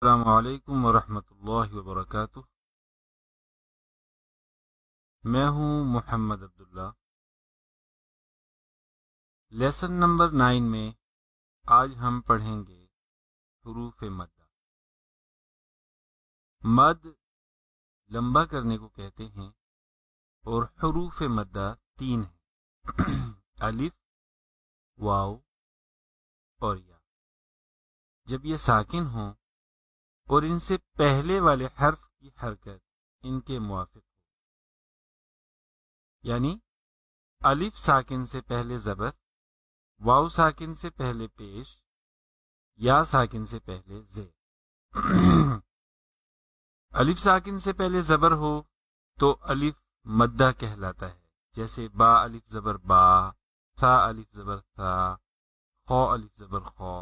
अस्सलामुअलैकुम वरहमतुल्लाहि वबरकातुह। मैं हूं मोहम्मद अब्दुल्ला। लेसन नंबर 9 में आज हम पढ़ेंगे हुरूफ मद्दा। मद लंबा करने को कहते हैं और हुरूफ मद्दा 3 है अलिफ, वाव और या। जब ये साकिन हो और इनसे पहले वाले हर्फ की हरकत इनके मुआफिक हो, यानी अलिफ साकिन से पहले जबर, वाव साकिन से पहले पेश, या साकिन से पहले जेर। अलिफ साकिन से पहले जबर हो तो अलिफ मद्दा कहलाता है, जैसे बा अलिफ जबर बा, था अलिफ जबर था, खौ अलिफ जबर खौ।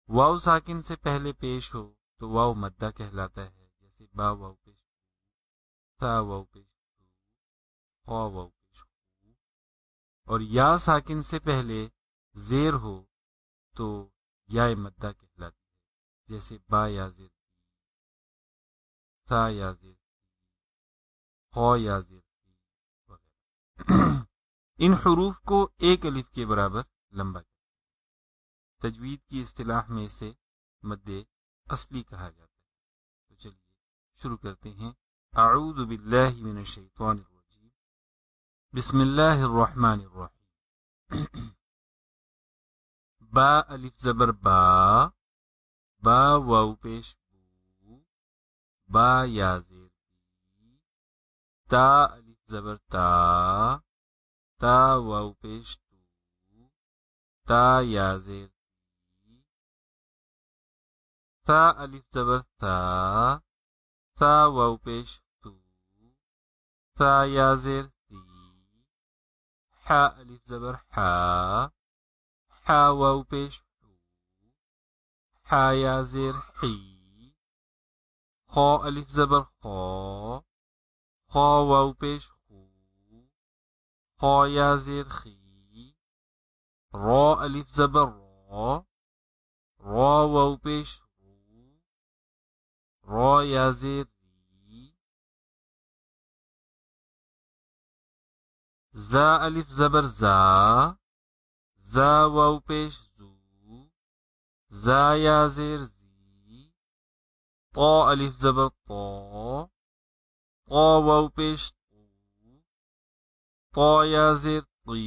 वाव साकिन से पहले पेश हो तो वाव मद्दा कहलाता है, जैसे बा वाव पेश, था वाव पेश, खौ वाव पेश। और या साकिन से पहले जेर हो तो या मद्दा कहलाती है, जैसे बा या जेर, था या जेर, खौ या जेर वगैरह। इन हुरूफ को एक अलिफ के बराबर लंबा किया। तजवीद की इस्तिलाह में इसे मद्दे असली कहा जाता है। तो चलिए शुरू करते हैं। अऊज़ु बिल्लाहि मिनश शैतानिर रजीम, बिस्मिल्लाहिर रहमानिर रहीम। बा अलिफ जबर बा, बा वाव पेश बू, बा या जेर बी, ता अलिफ जबर ता, ता वाव पेश तू, ता या जेर ती, ता अलिफ जबर ता, ता वाव पेश तू, ता या जेर ती, हा अलिफ जबर हा, हा वाव पेश हू, हा या जेर ही, खौ अलिफ जबर खौ, खौ वाव पेश खू, खौ या जेर खी, रौ अलिफ जबर रौ, रौ वाव पेश रू, रौ या जेर री, जा अलिफ जबर जा, जा वाव पेश जू, जा या जेर जी, तौ अलिफ जबर तौ, तौ वाव पेश तू, तौ या जेर ती,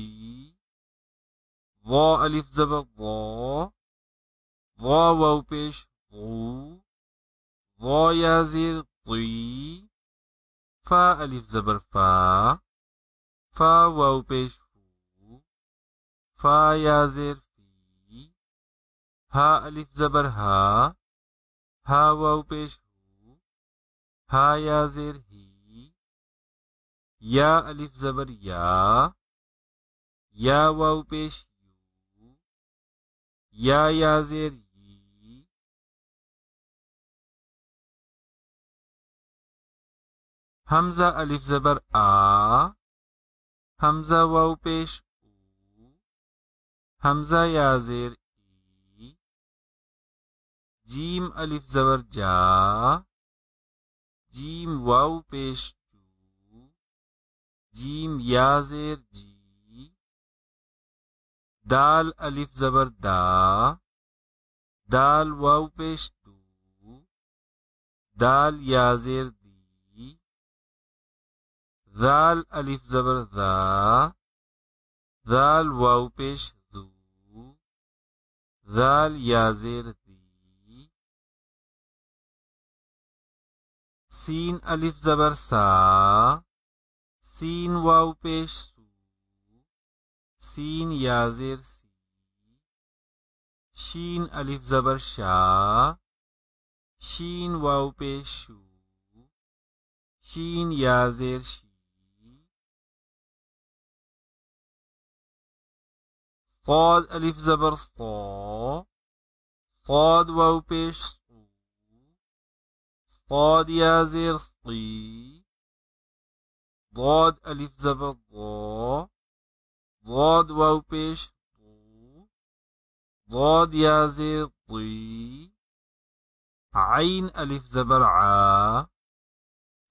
ज़ौ अलिफ जबर ज़ौ, ज़ौ वाव पेश ज़ू, ज़ौ या जेर ती, फा अलिफ जबर फा, फा वाव पेश फू, फा या जेर फी, हा अलिफ जबर हा, हा वाव पेश हू, हा या जेर ही, या अलिफ जबर या वाव पेश यू, या जेर यी, हमजा अलिफ जबर आ, हमजा वाव पेश ऊ, हमजा या जेर ई, जीम अलिफ जबर जा, जीम वाव पेश जू, जीम या जेर जी, दाल अलिफ जबर दा, दाल वाव पेश दू, दाल या जेर दी, दाल अलिफ जबर दा, दाल वाव पेश दू, दाल या जेर दी, सीन अलिफ जबर सा, सीन वाव पेश सू, सीन या जेर सी, शीन अलिफ जबर शा, शीन वाव पेश शू, शीन या जेर शी, صاد अलिफ जबर सौ, صاد वाव पेश सू, صاد या जेर सी, ضاد अलिफ जबर ض, ضاد वाव पेश ض, ضاد या जेर ती, आइन अलिफ ज़बर आ,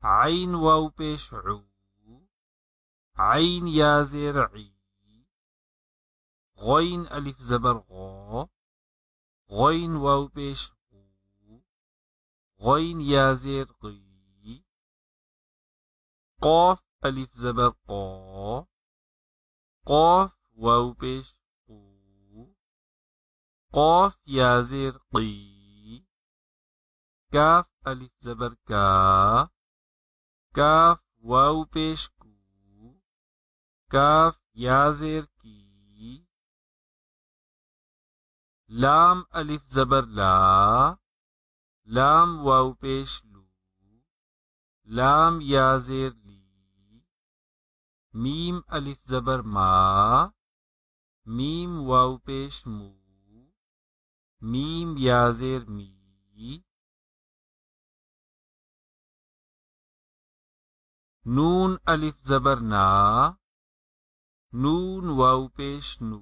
आइन वाव पेश उ, आइन या ज़ेर ई, गौइन अलिफ ज़बर गौ, गौइन वाव पेश उ, गौइन या ज़ेर गी, क़ाफ अलिफ ज़बर क़ौ, क़ाफ वाव पेश क़ू, क़ाफ या ज़ेर क़ी, काफ अलिफ ज़बर का, काफ वाव पेश कू, काफ या ज़ेर की, लाम अलिफ ज़बर ला, लाम वाव पेश लू, लाम या ज़ेर ली, मीम अलिफ ज़बर मा, मीम वाव पेश मू, मीम या ज़ेर मी, नून अलिफ ज़बर ना, नून वाव पेश नू,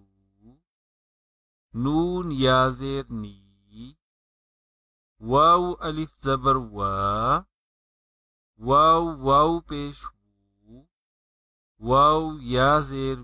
नून या ज़ेर नी, वाव अलिफ ज़बर वा, वाव वाव पेश वू, वाव या ज़ेर